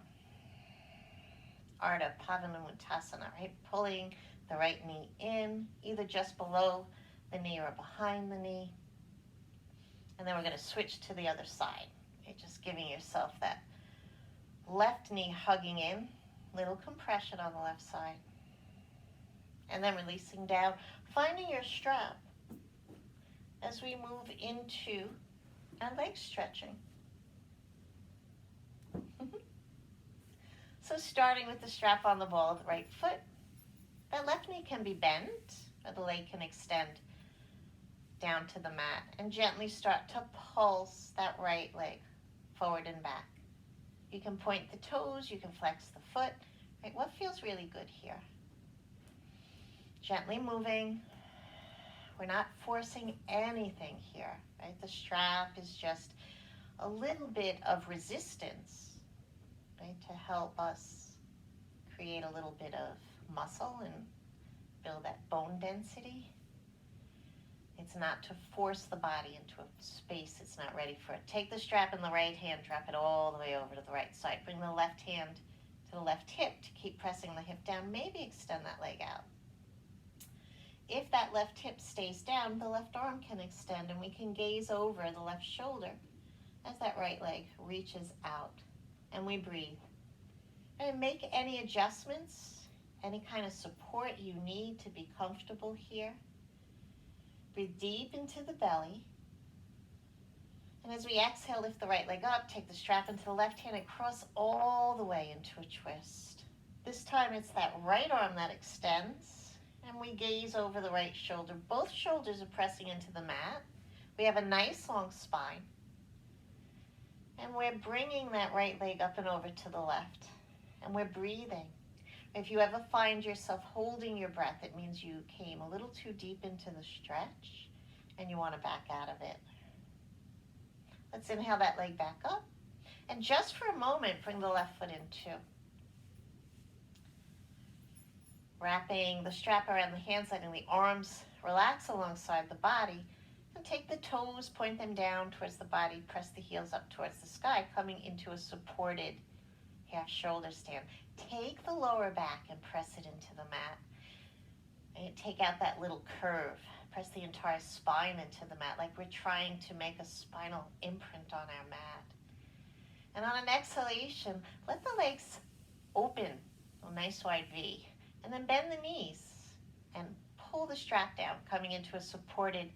Ardha Pavanamuttasana, right? Pulling the right knee in, either just below the knee or behind the knee. And then we're going to switch to the other side. Okay? Just giving yourself that left knee hugging in, little compression on the left side. And then releasing down, finding your strap as we move into our leg stretching. So starting with the strap on the ball of the right foot, that left knee can be bent, or the leg can extend down to the mat, and gently start to pulse that right leg forward and back. You can point the toes, you can flex the foot, right? What feels really good here? Gently moving. We're not forcing anything here, right? The strap is just a little bit of resistance, right, to help us create a little bit of muscle and build that bone density. It's not to force the body into a space it's not ready for. Take the strap in the right hand, drop it all the way over to the right side. Bring the left hand to the left hip to keep pressing the hip down. Maybe extend that leg out. If that left hip stays down, the left arm can extend and we can gaze over the left shoulder as that right leg reaches out, and we breathe. And make any adjustments, any kind of support you need to be comfortable here. Breathe deep into the belly. And as we exhale, lift the right leg up, take the strap into the left hand and cross all the way into a twist. This time it's that right arm that extends, and we gaze over the right shoulder. Both shoulders are pressing into the mat. We have a nice long spine. And we're bringing that right leg up and over to the left. And we're breathing. If you ever find yourself holding your breath, it means you came a little too deep into the stretch and you want to back out of it. Let's inhale that leg back up. And just for a moment, bring the left foot in too. Wrapping the strap around the hands, letting the arms relax alongside the body. And take the toes, point them down towards the body, press the heels up towards the sky, coming into a supported half shoulder stand. Take the lower back and press it into the mat. And take out that little curve. Press the entire spine into the mat like we're trying to make a spinal imprint on our mat. And on an exhalation, let the legs open, a nice wide V. And then bend the knees and pull the strap down, coming into a supported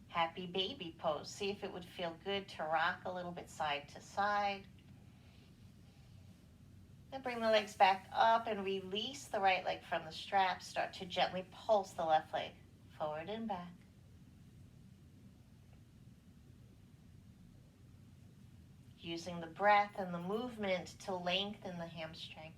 happy baby pose. See if it would feel good to rock a little bit side to side. And bring the legs back up and release the right leg from the strap. Start to gently pulse the left leg forward and back. Using the breath and the movement to lengthen the hamstring.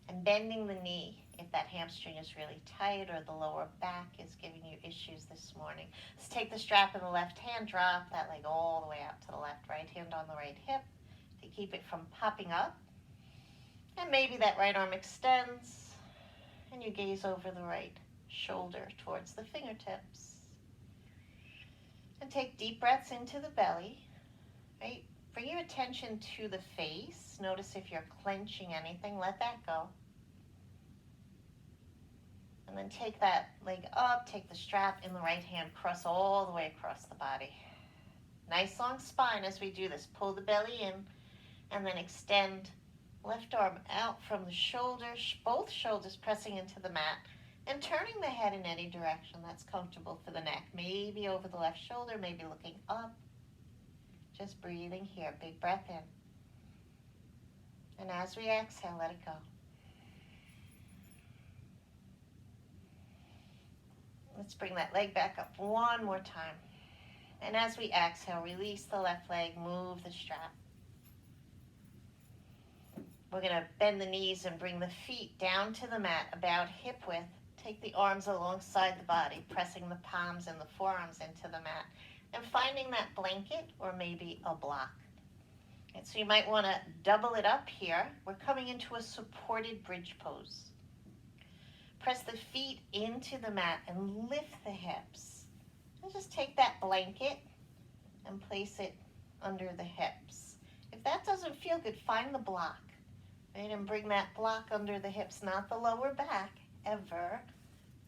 And bending the knee if that hamstring is really tight or the lower back is giving you issues this morning. Let's take the strap in the left hand, drop that leg all the way out to the left, right hand on the right hip to keep it from popping up. And maybe that right arm extends and you gaze over the right shoulder towards the fingertips. And take deep breaths into the belly, right? Bring your attention to the face. Notice if you're clenching anything, let that go. And then take that leg up, take the strap in the right hand, cross all the way across the body. Nice long spine as we do this. Pull the belly in and then extend left arm out from the shoulders, both shoulders pressing into the mat and turning the head in any direction that's comfortable for the neck. Maybe over the left shoulder, maybe looking up. Just breathing here, big breath in. And as we exhale, let it go. Let's bring that leg back up one more time. And as we exhale, release the left leg, move the strap. We're going to bend the knees and bring the feet down to the mat, about hip width. Take the arms alongside the body, pressing the palms and the forearms into the mat. And finding that blanket or maybe a block. And so you might want to double it up here. We're coming into a supported bridge pose. Press the feet into the mat and lift the hips. And just take that blanket and place it under the hips. If that doesn't feel good, find the block. Right? And bring that block under the hips, not the lower back, ever.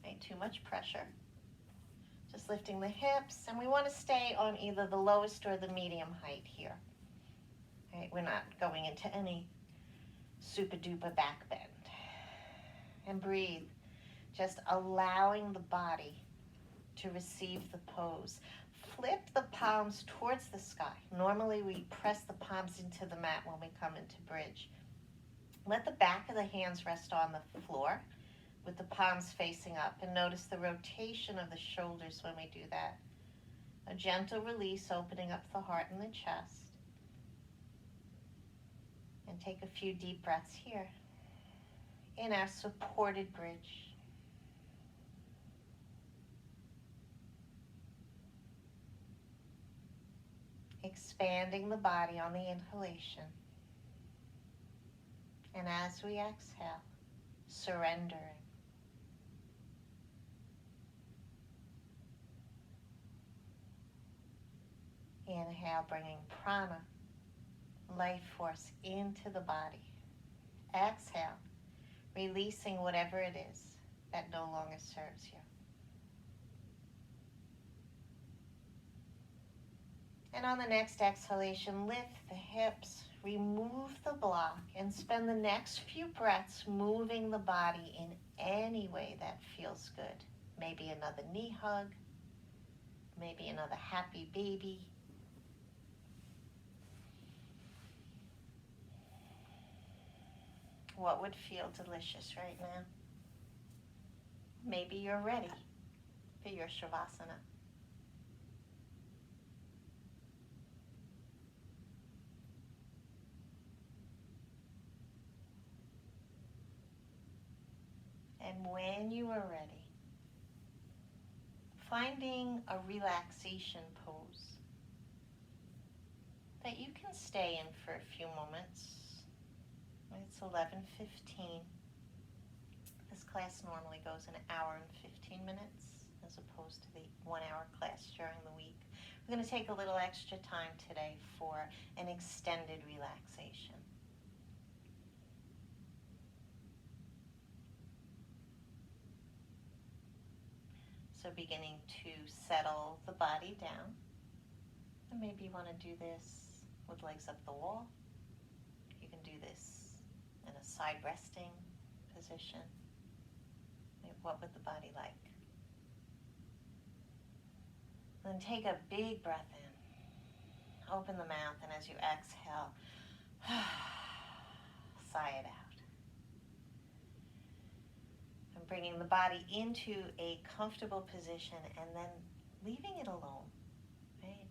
Right? Too much pressure. Just lifting the hips, and we want to stay on either the lowest or the medium height here. Right? We're not going into any super duper back bend. And breathe. Just allowing the body to receive the pose. Flip the palms towards the sky. Normally we press the palms into the mat when we come into bridge. Let the back of the hands rest on the floor with the palms facing up, and notice the rotation of the shoulders when we do that. A gentle release, opening up the heart and the chest. And take a few deep breaths here in our supported bridge. Expanding the body on the inhalation. And as we exhale, surrendering. Inhale, bringing prana, life force into the body. Exhale, releasing whatever it is that no longer serves you. And on the next exhalation, lift the hips, remove the block, and spend the next few breaths moving the body in any way that feels good. Maybe another knee hug, maybe another happy baby. What would feel delicious right now? Maybe you're ready for your Shavasana. And when you are ready, finding a relaxation pose that you can stay in for a few moments. It's 11:15. This class normally goes an hour and 15 minutes as opposed to the 1-hour class during the week. We're going to take a little extra time today for an extended relaxation. So beginning to settle the body down. And maybe you want to do this with legs up the wall. You can do this in a side resting position. What would the body like? Then take a big breath in. Open the mouth, and as you exhale, sigh it out. And bringing the body into a comfortable position and then leaving it alone, right?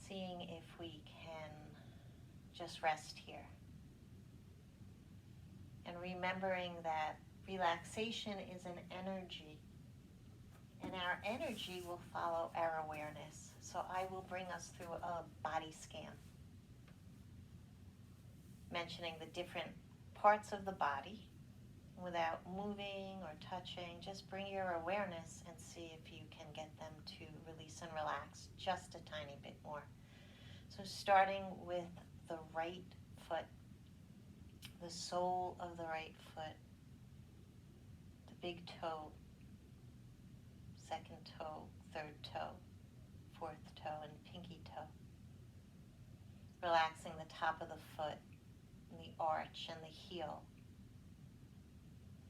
Seeing if we can just rest here. And remembering that relaxation is an energy, and our energy will follow our awareness. So I will bring us through a body scan, mentioning the different parts of the body without moving or touching. Just bring your awareness and see if you can get them to release and relax just a tiny bit more. So starting with the right foot, the sole of the right foot, the big toe, second toe, third toe, fourth toe, and pinky toe. Relaxing the top of the foot, and the arch, and the heel.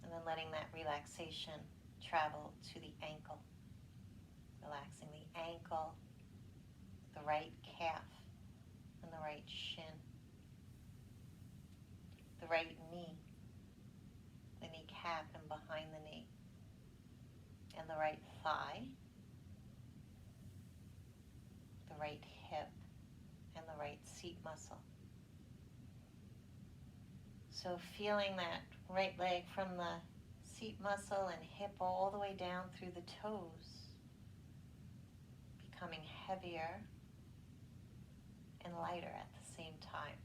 And then letting that relaxation travel to the ankle. Relaxing the ankle, the right calf, and the right shin. The right knee, the kneecap and behind the knee. And the right thigh, the right hip, and the right seat muscle. So feeling that right leg from the seat muscle and hip all the way down through the toes, becoming heavier and lighter at the same time.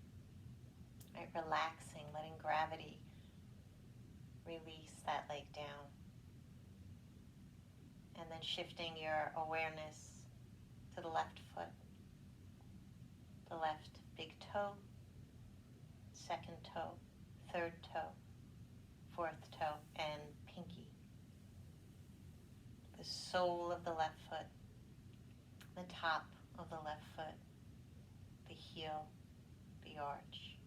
Right? Relaxing, letting gravity release that leg down. And then shifting your awareness to the left foot, the left big toe, second toe, third toe, fourth toe, and pinky. The sole of the left foot, the top of the left foot, the heel, the arch,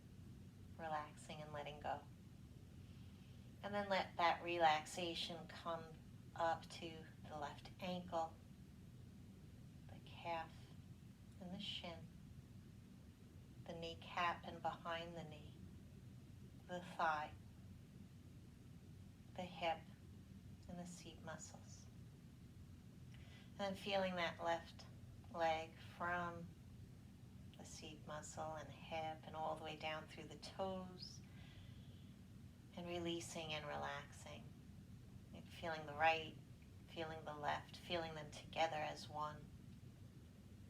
relaxing and letting go. And then let that relaxation come up to the left ankle, the calf and the shin, the kneecap and behind the knee, the thigh, the hip, and the seat muscles. And then feeling that left leg from the seat muscle and hip and all the way down through the toes, and releasing and relaxing. And feeling the right, feeling the left, feeling them together as one.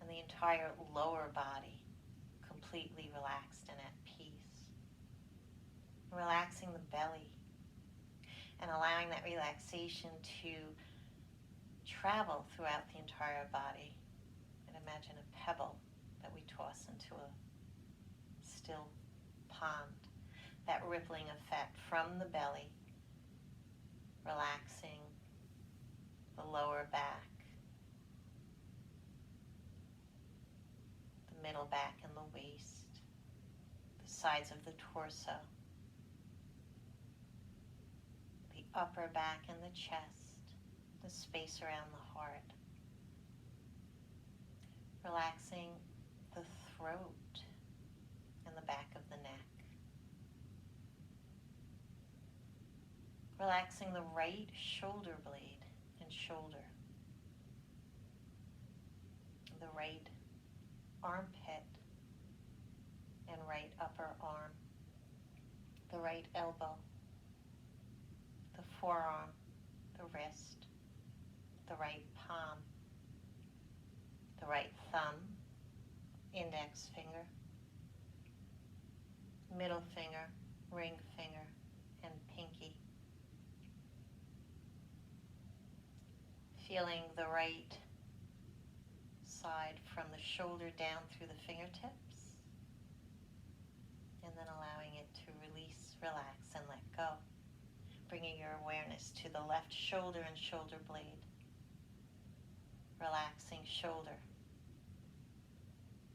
And the entire lower body completely relaxed and at peace. Relaxing the belly and allowing that relaxation to travel throughout the entire body. And imagine a pebble that we toss into a still pond. That rippling effect from the belly, relaxing the lower back, the middle back and the waist, the sides of the torso, the upper back and the chest, the space around the heart. Relaxing the throat and the back of the neck. Relaxing the right shoulder blade and shoulder. The right armpit and right upper arm. The right elbow. The forearm. The wrist. The right palm. The right thumb. Index finger. Middle finger. Ring finger. And pinky. Feeling the right side from the shoulder down through the fingertips, and then allowing it to release, relax, and let go. Bringing your awareness to the left shoulder and shoulder blade. Relaxing shoulder,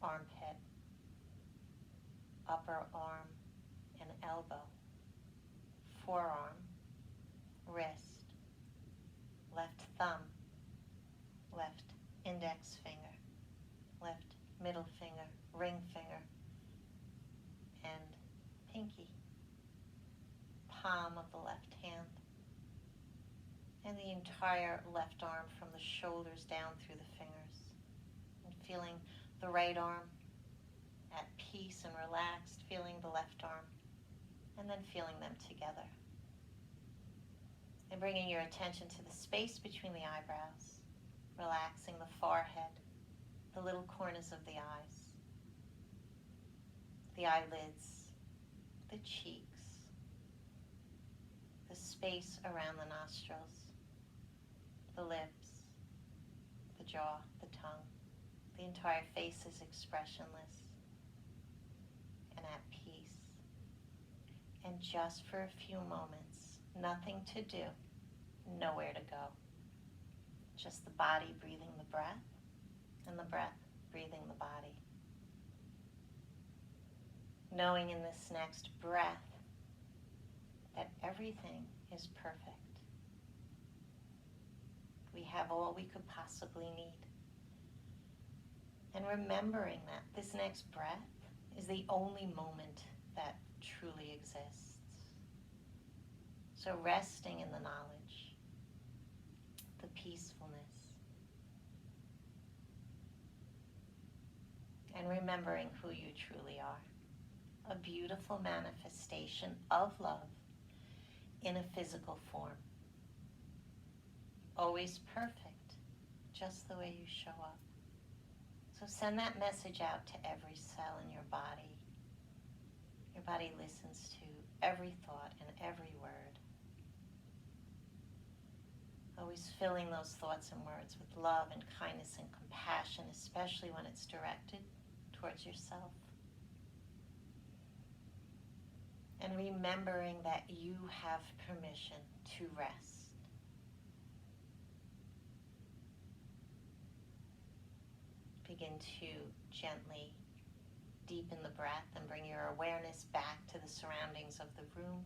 armpit, upper arm and elbow, forearm, wrist, left thumb, left index finger, left middle finger, ring finger, and pinky, palm of the left hand, and the entire left arm from the shoulders down through the fingers, and feeling the right arm at peace and relaxed, feeling the left arm, and then feeling them together. And bringing your attention to the space between the eyebrows, relaxing the forehead, the little corners of the eyes, the eyelids, the cheeks, the space around the nostrils, the lips, the jaw, the tongue. The entire face is expressionless and at peace. And just for a few moments, nothing to do, nowhere to go. Just the body breathing the breath, and the breath breathing the body. Knowing in this next breath that everything is perfect. We have all we could possibly need. And remembering that this next breath is the only moment that truly exists. So resting in the knowledge, the peacefulness, and remembering who you truly are. A beautiful manifestation of love in a physical form. Always perfect, just the way you show up. So send that message out to every cell in your body. Your body listens to every thought and every word. Always filling those thoughts and words with love and kindness and compassion, especially when it's directed towards yourself. And remembering that you have permission to rest. Begin to gently deepen the breath and bring your awareness back to the surroundings of the room,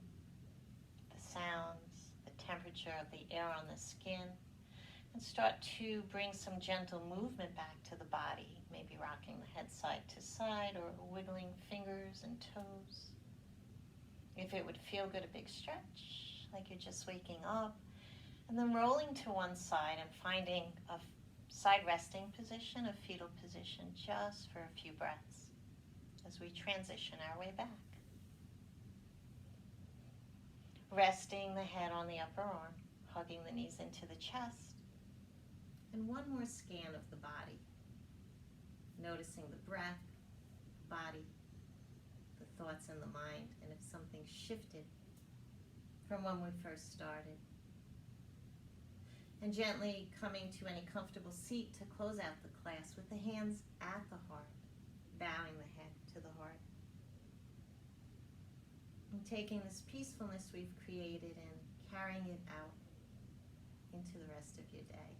the sounds, the temperature of the air on the skin, and start to bring some gentle movement back to the body, maybe rocking the head side to side or wiggling fingers and toes. If it would feel good, a big stretch, like you're just waking up, and then rolling to one side and finding a side resting position, a fetal position, just for a few breaths as we transition our way back. Resting the head on the upper arm, hugging the knees into the chest, and one more scan of the body, noticing the breath, body, the thoughts in the mind, and if something shifted from when we first started. And gently coming to any comfortable seat to close out the class with the hands at the heart, bowing the head to the heart. And taking this peacefulness we've created and carrying it out into the rest of your day.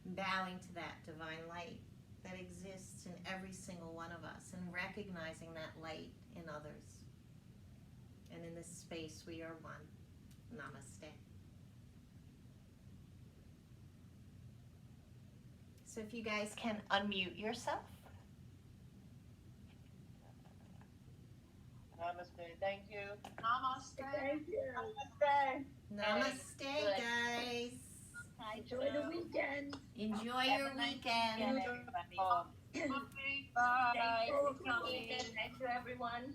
Bowing to that divine light that exists in every single one of us and recognizing that light in others. And in this space we are one. Namaste. So if you guys can unmute yourself. Namaste. Thank you. Namaste. Thank you. Namaste, Good. guys. Enjoy the weekend. Enjoy Have your a nice weekend. everybody. Bye. Bye. Thanks for coming. Good night to everyone.